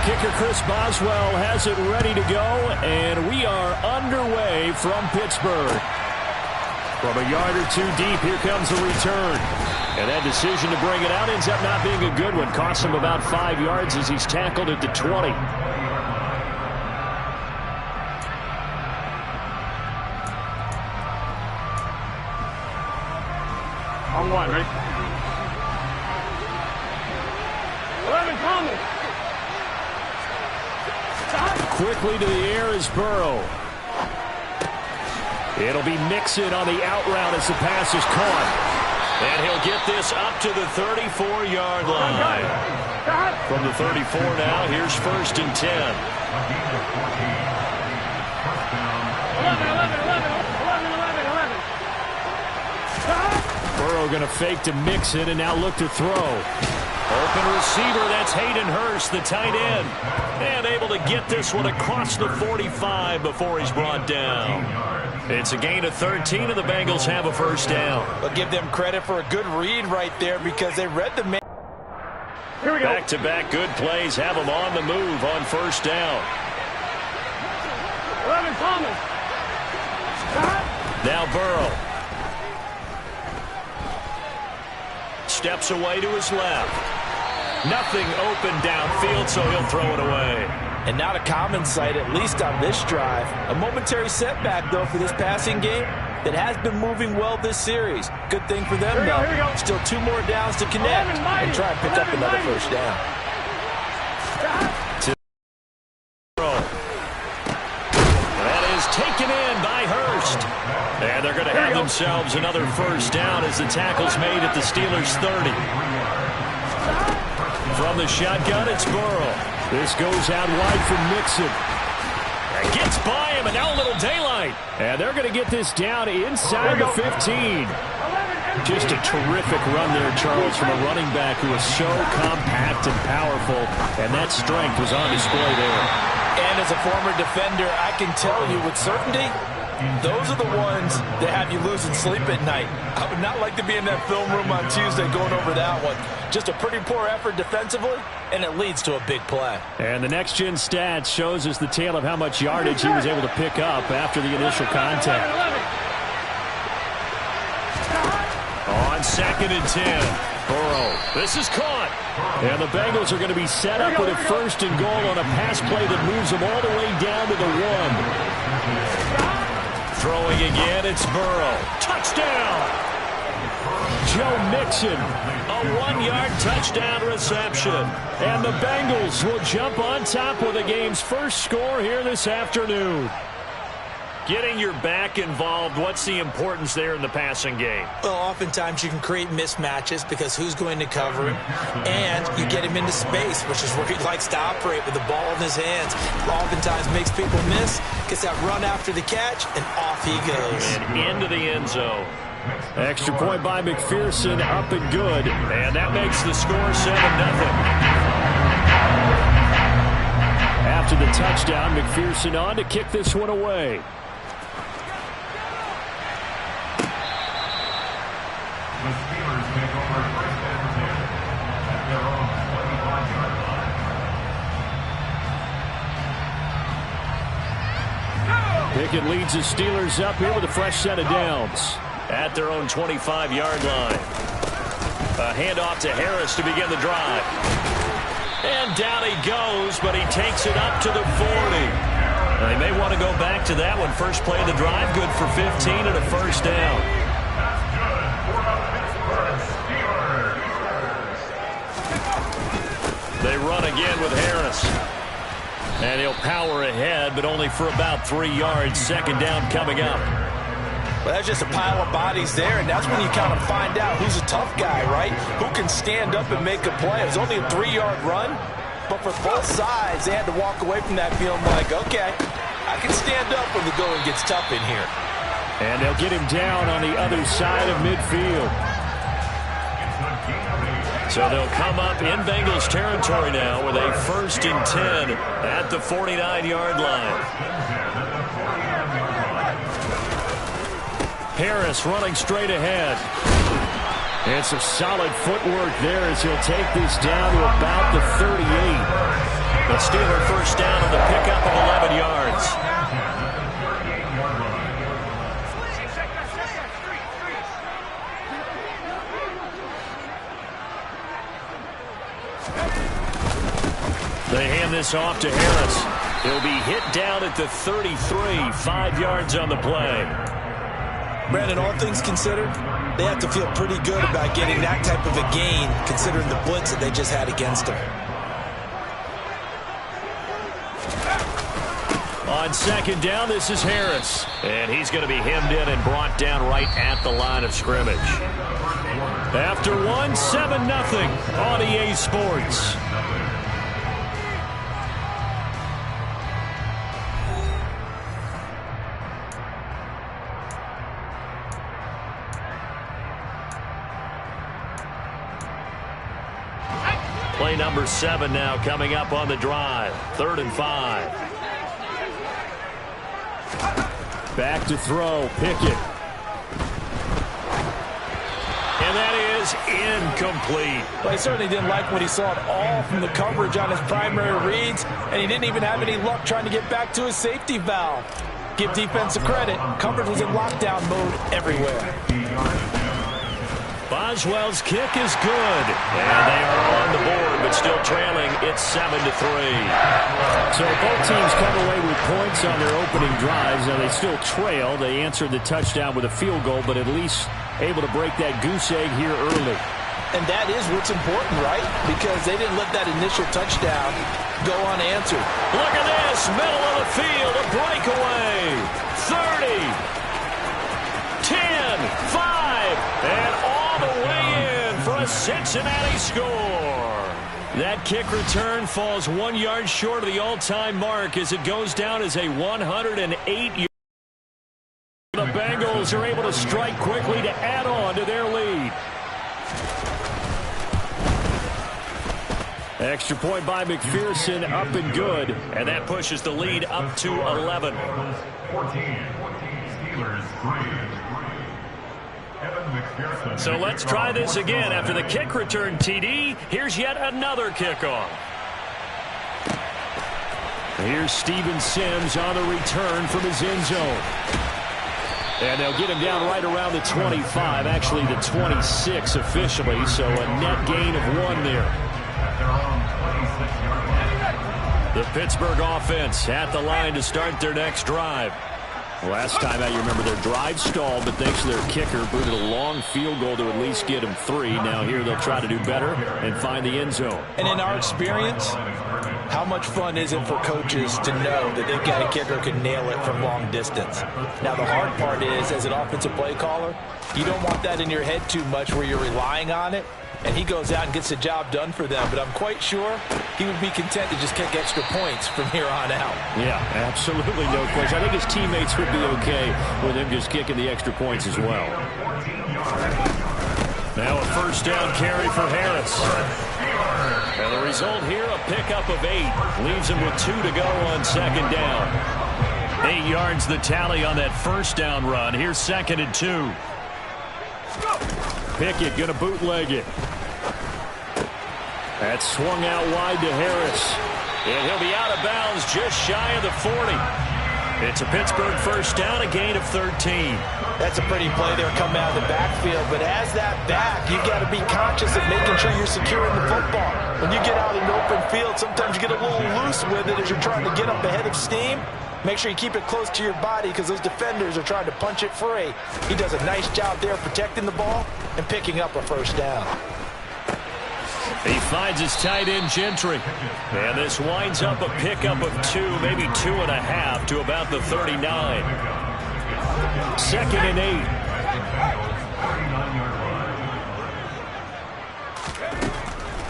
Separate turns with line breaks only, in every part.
kicker Chris Boswell has it ready to go, and we are underway from Pittsburgh. From a yard or two deep, here comes a return. And that decision to bring it out ends up not being a good one. Costs him about 5 yards as he's tackled at the 20.
On one, right? 11 coming.
Quickly to the air is Burrow. It'll be Mixon on the out route as the pass is caught. And he'll get this up to the 34-yard line. From the 34 now, here's 1st and 10. 11. Burrow going to fake to Mixon and now look to throw. Open receiver, that's Hayden Hurst, the tight end. And able to get this one across the 45 before he's brought down. It's a gain of 13, and the Bengals have a 1st down.
I'll give them credit for a good read right there because they read the man.
Here we go.
Back-to-back good plays have them on the move on 1st down.
11 coming.
Now Burrow. Steps away to his left. Nothing open downfield, so he'll throw it away.
And not a common sight, at least on this drive. A momentary setback, though, for this passing game that has been moving well this series. Good thing for them, though. Still 2 more downs to connect and try and pick up another 1st down.
That is taken in by Hurst. And they're going to have themselves another 1st down as the tackle's made at the Steelers' 30. From the shotgun, it's Burrow. This goes out wide for Mixon. And gets by him, and now a little daylight. And they're going to get this down inside the 15. Just a terrific run there, Charles, from a running back who is so compact and powerful. And that strength was on display there.
And as a former defender, I can tell you with certainty, those are the ones that have you losing sleep at night. I would not like to be in that film room on Tuesday going over that one. Just a pretty poor effort defensively, and it leads to a big play.
And the next-gen stats shows us the tale of how much yardage he was able to pick up after the initial contact. On 2nd and 10, Burrow. This is caught. And the Bengals are going to be set up with a 1st and goal on a pass play that moves them all the way down to the 1. Throwing again, it's Burrow. Touchdown! Joe Mixon, a 1-yard touchdown reception. And the Bengals will jump on top with the game's 1st score here this afternoon. Getting your back involved, what's the importance there in the passing game?
Well, oftentimes you can create mismatches because who's going to cover him, and you get him into space, which is where he likes to operate with the ball in his hands. Oftentimes makes people miss, gets that run after the catch, and off he goes.
And into the end zone. Extra point by McPherson, up and good. And that makes the score 7-0. After the touchdown, McPherson on to kick this one away.
The Steelers take over 1st and 10 at their own 25-yard line.
Pickett leads the Steelers up here with a fresh set of downs at their own 25-yard line. A handoff to Harris to begin the drive. And down he goes, but he takes it up to the 40. They may want to go back to that one. First play of the drive, good for 15 and a 1st down. They run again with Harris. And he'll power ahead, but only for about 3 yards. 2nd down coming up.
Well, that's just a pile of bodies there, and that's when you kind of find out who's a tough guy, right? Who can stand up and make a play. It was only a 3-yard run, but for both sides, they had to walk away from that feeling like, okay, I can stand up when the going gets tough in here.
And they'll get him down on the other side of midfield. So they'll come up in Bengals territory now with a 1st and 10 at the 49-yard line. Harris running straight ahead. And some solid footwork there as he'll take this down to about the 38. A Steeler first down on the pickup of 11 yards. They hand this off to Harris. He'll be hit down at the 33, 5 yards on the play.
Brandon, all things considered, they have to feel pretty good about getting that type of a gain, considering the blitz that they just had against them.
On second down, this is Harris. And he's going to be hemmed in and brought down right at the line of scrimmage. After one, 7-0 on EA Sports. Play number 7 now coming up on the drive. 3rd and 5. Back to throw. Pickett. And that is incomplete.
Well, he certainly didn't like what he saw at all from the coverage on his primary reads, and he didn't even have any luck trying to get back to his safety valve. Give defense a credit. Coverage was in lockdown mode everywhere.
Boswell's kick is good. And they are on the board, but still trailing. It's 7-3. So both teams come away with points on their opening drives. Now they still trail. They answered the touchdown with a field goal, but at least able to break that goose egg here early.
And that is what's important, right? Because they didn't let that initial touchdown go unanswered.
Look at this. Middle of the field. A breakaway. 30. 10. 5. And all the way in for a Cincinnati score. That kick return falls 1 yard short of the all-time mark as it goes down as a 108-yard. The Bengals are able to strike quickly to add on to their lead. Extra point by McPherson, up and good. And that pushes the lead up to 11.
14. Steelers 3.
So let's try this again. After the kick return TD, here's yet another kickoff. Here's Steven Sims on the return from his end zone. And they'll get him down right around the 25, actually the 26 officially, so a net gain of 1 there. The Pittsburgh offense at the line to start their next drive. Last time out, you remember their drive stalled, but thanks to their kicker, booted a long field goal to at least get them 3. Now here they'll try to do better and find the end zone.
And in our experience, how much fun is it for coaches to know that they've got a kicker who can nail it from long distance? Now the hard part is, as an offensive play caller, you don't want that in your head too much where you're relying on it. And he goes out and gets the job done for them. But I'm quite sure he would be content to just kick extra points from here on out.
Yeah, absolutely no question. I think his teammates would be okay with him just kicking the extra points as well. Now a first down carry for Harris. And the result here, a pickup of 8. Leaves him with 2 to go on second down. 8 yards the tally on that first down run. Here's 2nd and 2. Pickett going to bootleg it. That's swung out wide to Harris. And he'll be out of bounds just shy of the 40. It's a Pittsburgh first down, a gain of 13.
That's a pretty play there coming out of the backfield. But as that back, you've got to be conscious of making sure you're securing the football. When you get out in open field, sometimes you get a little loose with it as you're trying to get up ahead of steam. Make sure you keep it close to your body because those defenders are trying to punch it free. He does a nice job there protecting the ball and picking up a first down.
He finds his tight end, Gentry. And this winds up a pickup of 2, maybe 2.5 to about the 39. 2nd and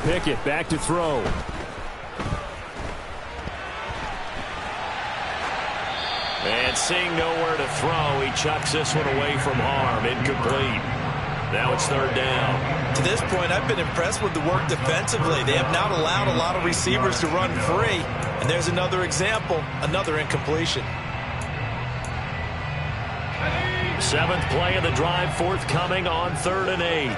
8. Pickett back to throw. And seeing nowhere to throw, he chucks this one away from harm. Incomplete. Now it's 3rd down.
To this point, I've been impressed with the work defensively. They have not allowed a lot of receivers to run free. And there's another example, another incompletion.
7th play of the drive, forthcoming on 3rd and 8.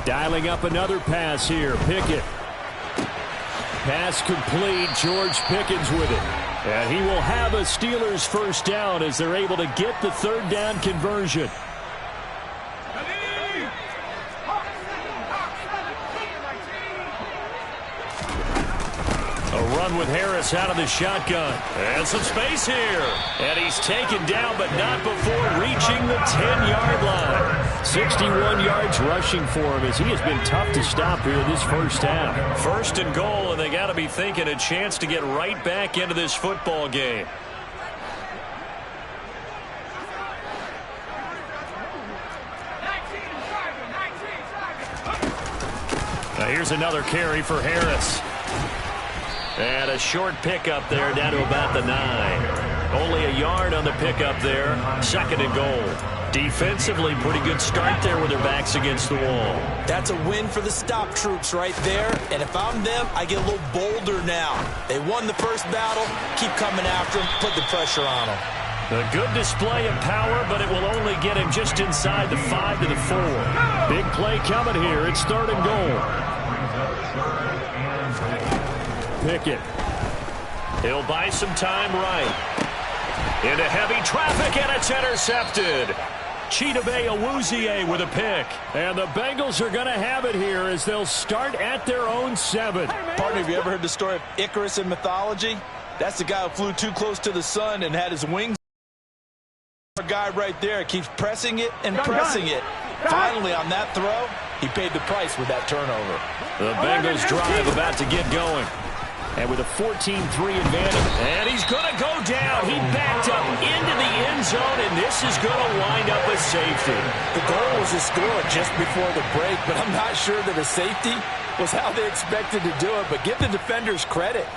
Dialing up another pass here. Pickett. Pass complete. George Pickens with it. And he will have a Steelers first down as they're able to get the third down conversion. A run with Harris out of the shotgun. And some space here. And he's taken down, but not before reaching the 10-yard line. 61 yards rushing for him as he has been tough to stop here this first half. First and goal, and they got to be thinking a chance to get right back into this football game. Now here's another carry for Harris. And a short pickup there down to about the 9. Only a yard on the pickup there. Second and goal. Defensively, pretty good start there with their backs against the wall.
That's a win for the stop troops right there. And if I'm them, I get a little bolder now. They won the first battle. Keep coming after them. Put the pressure on them.
A good display of power, but it will only get him just inside the 5 to the 4. Big play coming here. It's third and goal. Pickett. He'll buy some time right. Into heavy traffic, and it's intercepted. Chidobe Awuzie with a pick. And the Bengals are going to have it here as they'll start at their own 7.
Partner, have you ever heard the story of Icarus in mythology? That's the guy who flew too close to the sun and had his wings. Our guy right there keeps pressing it and pressing it. Finally, on that throw, he paid the price with that turnover.
The Bengals drive about to get going. And with a 14-3 advantage. And he's going to go down. He backed up into the end zone, and this is going to wind up a safety.
The goal was to score just before the break, but I'm not sure that a safety was how they expected to do it. But give the defenders credit.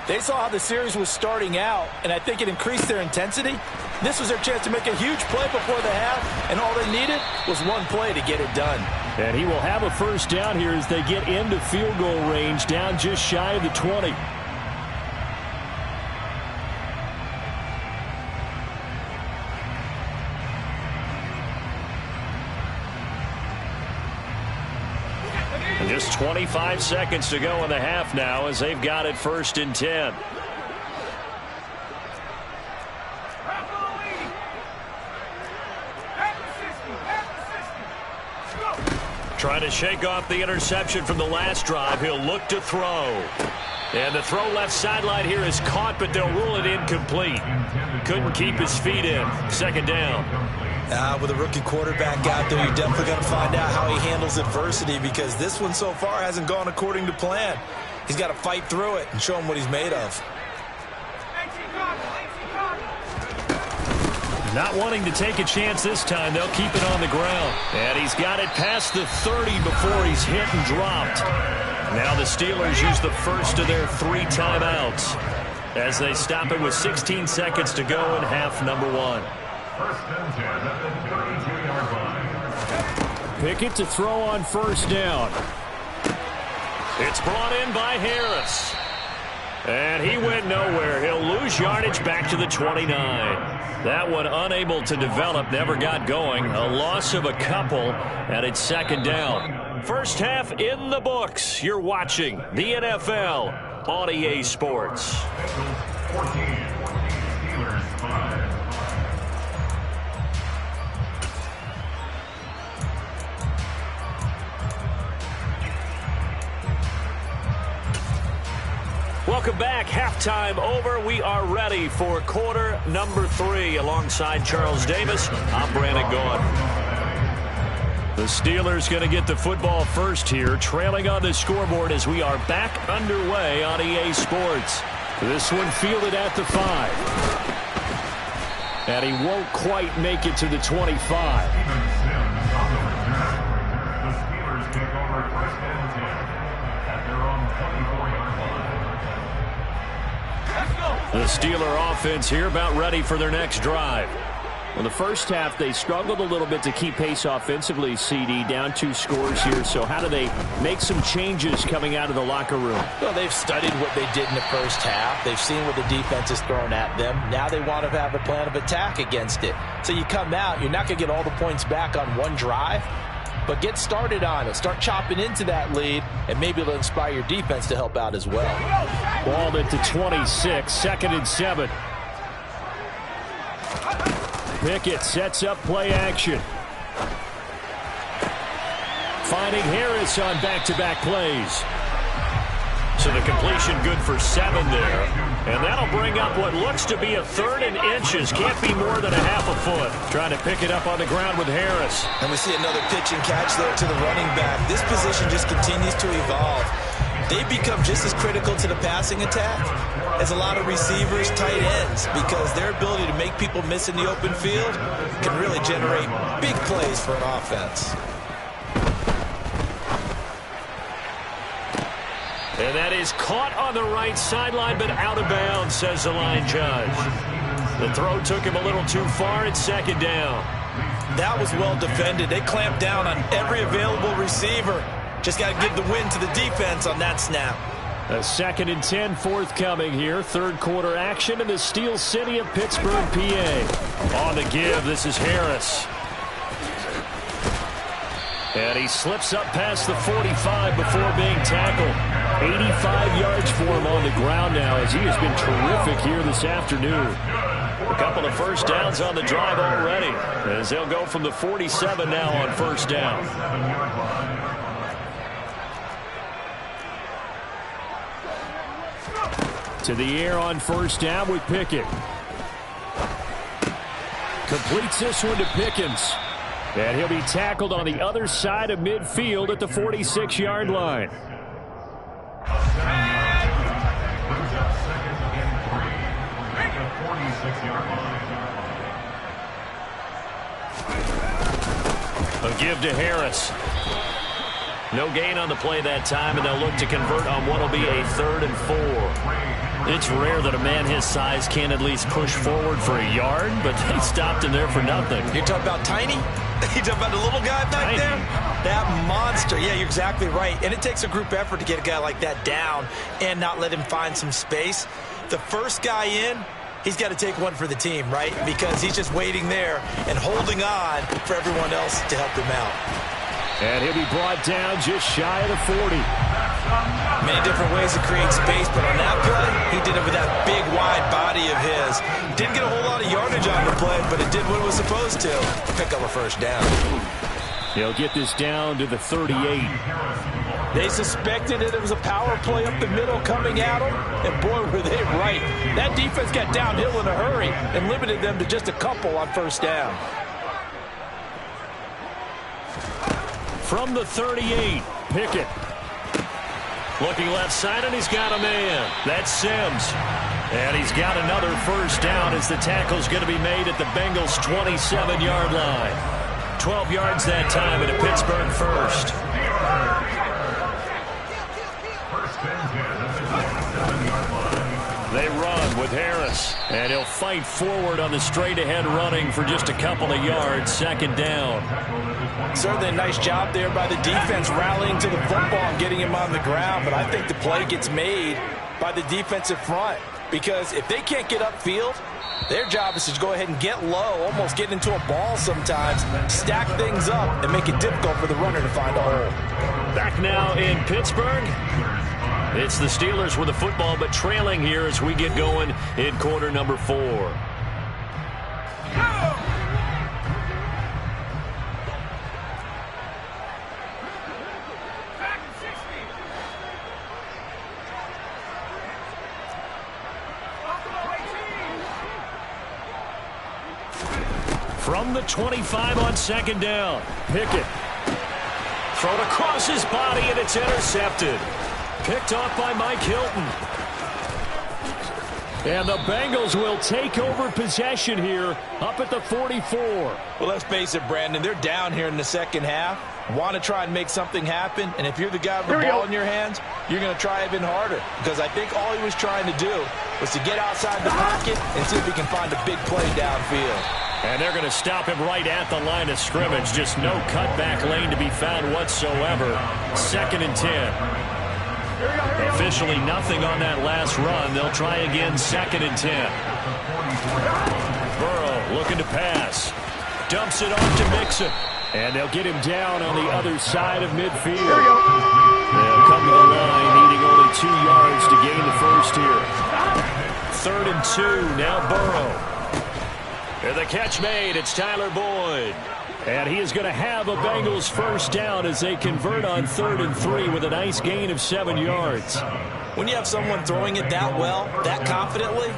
They saw how the series was starting out, and I think it increased their intensity. This was their chance to make a huge play before the half, and all they needed was one play to get it done.
And he will have a first down here as they get into field goal range, down just shy of the 20. And just 25 seconds to go in the half now as they've got it first and 10. Trying to shake off the interception from the last drive. He'll look to throw. And the throw left sideline here is caught, but they'll rule it incomplete. Couldn't keep his feet in. Second down.
With a rookie quarterback out there, you're definitely going to find out how he handles adversity because this one so far hasn't gone according to plan. He's got to fight through it and show him what he's made of.
Not wanting to take a chance this time, they'll keep it on the ground. And he's got it past the 30 before he's hit and dropped. Now the Steelers use the first of their 3 timeouts as they stop it with 16 seconds to go in half number 1.
First and 10 at the 32-yard line.
Pickett to throw on first down. It's brought in by Harris. And he went nowhere. He'll lose yardage back to the 29. That one unable to develop, never got going. A loss of a couple, and it's second down. First half in the books. You're watching the NFL on EA Sports.
14, Steelers 5.
Welcome back. Halftime over. We are ready for quarter number 3. Alongside Charles Davis, I'm Brandon Gaughan. The Steelers going to get the football first here, trailing on the scoreboard as we are back underway on EA Sports. This one fielded at the 5. And he won't quite make it to the 25.
The Steelers take over first and 10 at their own 24-yard line.
The Steeler offense here about ready for their next drive. Well, the first half, they struggled a little bit to keep pace offensively, CD, down 2 scores here. So how do they make some changes coming out of the locker room?
Well, they've studied what they did in the first half. They've seen what the defense has thrown at them. Now they want to have a plan of attack against it. So you come out, you're not going to get all the points back on one drive. but get started on it. Start chopping into that lead, and maybe it'll inspire your defense to help out as well.
Ball into 26, 2nd and 7. Pickett sets up play action. Finding Harris on back-to-back plays. So the completion good for 7 there. And that'll bring up what looks to be a 3rd and inches. Can't be more than a half a foot. Trying to pick it up on the ground with Harris.
And we see another pitch and catch there to the running back. This position just continues to evolve. They become just as critical to the passing attack as a lot of receivers, tight ends, because their ability to make people miss in the open field can really generate big plays for an offense.
And that is caught on the right sideline, but out of bounds, says the line judge. The throw took him a little too far. It's 2nd down.
That was well defended. They clamped down on every available receiver. Just got to give the win to the defense on that snap.
A 2nd and 10 forthcoming here. 3rd quarter action in the Steel City of Pittsburgh, PA. On the give, this is Harris. And he slips up past the 45 before being tackled. 85 yards for him on the ground now, as he has been terrific here this afternoon. A couple of first downs on the drive already, as they'll go from the 47 now on 1st down. To the air on 1st down with Pickett. Completes this one to Pickens. And he'll be tackled on the other side of midfield at the 46-yard line. A give to Harris. No gain on the play that time, and they'll look to convert on what will be a 3rd and 4. It's rare that a man his size can at least push forward for a yard, but they stopped him there for nothing.
You're talking about Tiny? You're talking about the little guy back there? That monster. Yeah, you're exactly right. And it takes a group effort to get a guy like that down and not let him find some space. The first guy in, he's got to take one for the team, right? Because he's just waiting there and holding on for everyone else to help him out.
And he'll be brought down just shy of the 40.
Many different ways to create space, but on that play, he did it with that big, wide body of his. Didn't get a whole lot of yardage on the play, but it did what it was supposed to. Pick up a 1st down.
He'll get this down to the 38.
They suspected it was a power play up the middle coming at them, and boy, were they right. That defense got downhill in a hurry and limited them to just a couple on 1st down.
From the 38, Pickett. Looking left side, and he's got a man. That's Sims. And he's got another 1st down as the tackle's going to be made at the Bengals' 27-yard line. 12 yards that time at a Pittsburgh 1st. They run with Harris, and he'll fight forward on the straight-ahead running for just a couple of yards. 2nd down.
Certainly a nice job there by the defense rallying to the football and getting him on the ground, but I think the play gets made by the defensive front, because if they can't get upfield, their job is to go ahead and get low, almost get into a ball sometimes, stack things up, and make it difficult for the runner to find a hole.
Back now in Pittsburgh. It's the Steelers with the football, but trailing here as we get going in quarter number 4. From the 25 on 2nd down, Pickett. Thrown across his body, and it's intercepted. Picked off by Mike Hilton. And the Bengals will take over possession here up at the 44.
Well, let's face it, Brandon. They're down here in the 2nd half. Want to try and make something happen. And if you're the guy with the ball in your hands, you're going to try even harder. Because I think all he was trying to do was to get outside the pocket and see if he can find a big play downfield.
And they're going to stop him right at the line of scrimmage. Just no cutback lane to be found whatsoever. 2nd and 10. Officially nothing on that last run. They'll try again, 2nd and 10. Burrow looking to pass. Dumps it off to Mixon. And they'll get him down on the other side of midfield. They'll come to the line, needing only 2 yards to gain the first here. 3rd and 2, now Burrow. And the catch made, it's Tyler Boyd. And he is going to have a Bengals first down as they convert on 3rd and 3 with a nice gain of 7 yards.
When you have someone throwing it that well, that confidently,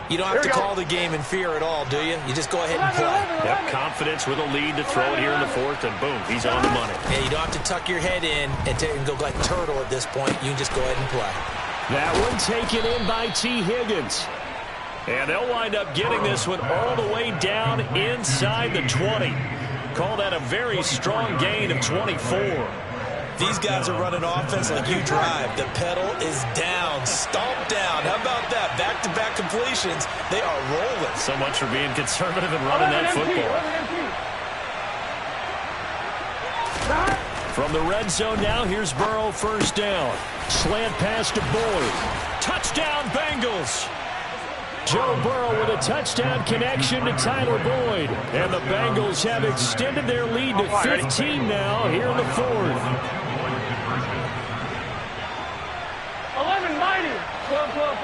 you don't have to call the game in fear at all, do you? You just go ahead and play.
Yep, confidence with a lead to throw it here in the 4th, and boom, he's on the money.
Yeah, you don't have to tuck your head in and go like turtle at this point. You can just go ahead and play.
That one taken in by T. Higgins. And they'll wind up getting this one all the way down inside the 20. Call that a very strong gain of 24.
These guys are running offense like you drive. The pedal is down, stomp down. How about that? Back-to-back completions. They are rolling.
So much for being conservative and running that football. From the red zone now, here's Burrow, first down. Slant pass to Boyd. Touchdown, Bengals. Joe Burrow with a touchdown connection to Tyler Boyd. And the Bengals have extended their lead to 15 now here in the 4th.
11 mighty. 12, 12,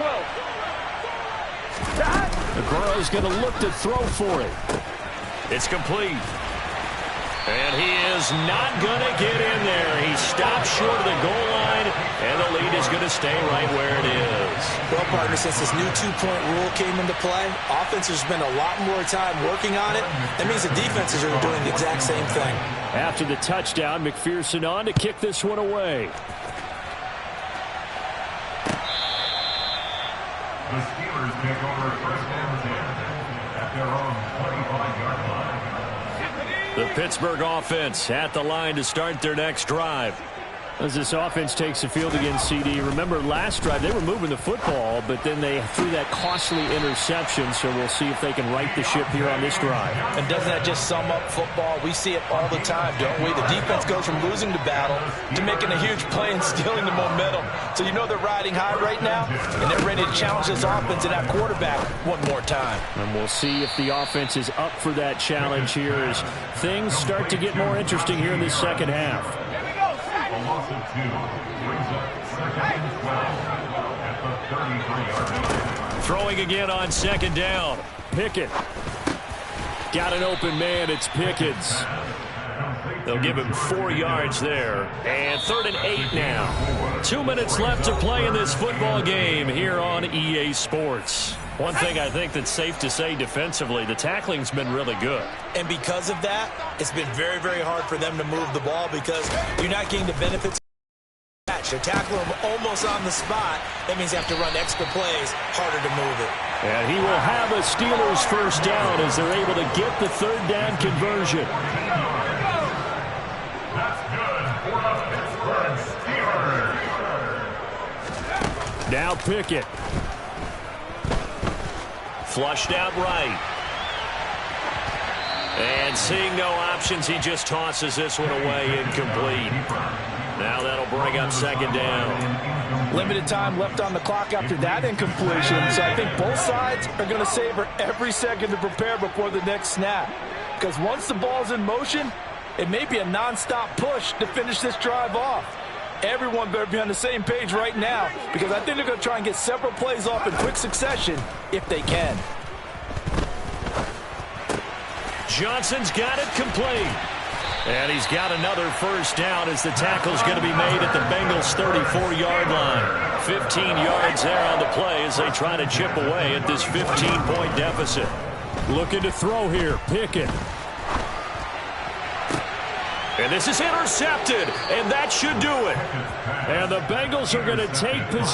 12.
Burrow's going to look to throw for it. It's complete. And he is not going to get in there. He stopped short of the goal line, and the lead is going to stay right where it is.
Well, partner, since this new two-point rule came into play, offenses spend a lot more time working on it. That means the defenses are doing the exact same thing.
After the touchdown, McPherson on to kick this one away.
The Steelers take over 1st and 10 at their own 25-yard line.
The Pittsburgh offense at the line to start their next drive. As this offense takes the field against CD, remember last drive they were moving the football, but then they threw that costly interception, so we'll see if they can right the ship here on this drive.
And doesn't that just sum up football? We see it all the time, don't we? The defense goes from losing the battle to making a huge play and stealing the momentum. So you know they're riding high right now, and they're ready to challenge this offense and that quarterback one more time.
And we'll see if the offense is up for that challenge here as things start to get more interesting here in this second half.
A loss of 2 brings up 2nd and 12 at the 33-yard line.
Throwing again on 2nd down. Pickett. Got an open man. It's Pickens. They'll give him 4 yards there. And 3rd and 8 now. 2 minutes left to play in this football game here on EA Sports. One thing I think that's safe to say defensively, the tackling's been really good. And because of that, it's been very, very hard for them to move the ball because you're not getting the benefits of the match. They're tackling them almost on the spot. That means you have to run extra plays, harder to move it. And he will have a Steelers first down as they're able to get the 3rd down conversion.
That's good for the Pittsburgh Steelers.
Now Pickett. Flushed out right. And seeing no options, he just tosses this one away incomplete. Now that'll bring up 2nd down.
Limited time left on the clock after that incompletion, so I think both sides are going to savor every second to prepare before the next snap. Because once the ball's in motion, it may be a non-stop push to finish this drive off. Everyone better be on the same page right now because I think they're going to try and get several plays off in quick succession if they can.
Johnson's got it complete. And he's got another first down as the tackle's going to be made at the Bengals' 34-yard line. 15 yards there on the play as they try to chip away at this 15-point deficit. Looking to throw here, Pickett. And this is intercepted, and that should do it. And the Bengals are going to take possession.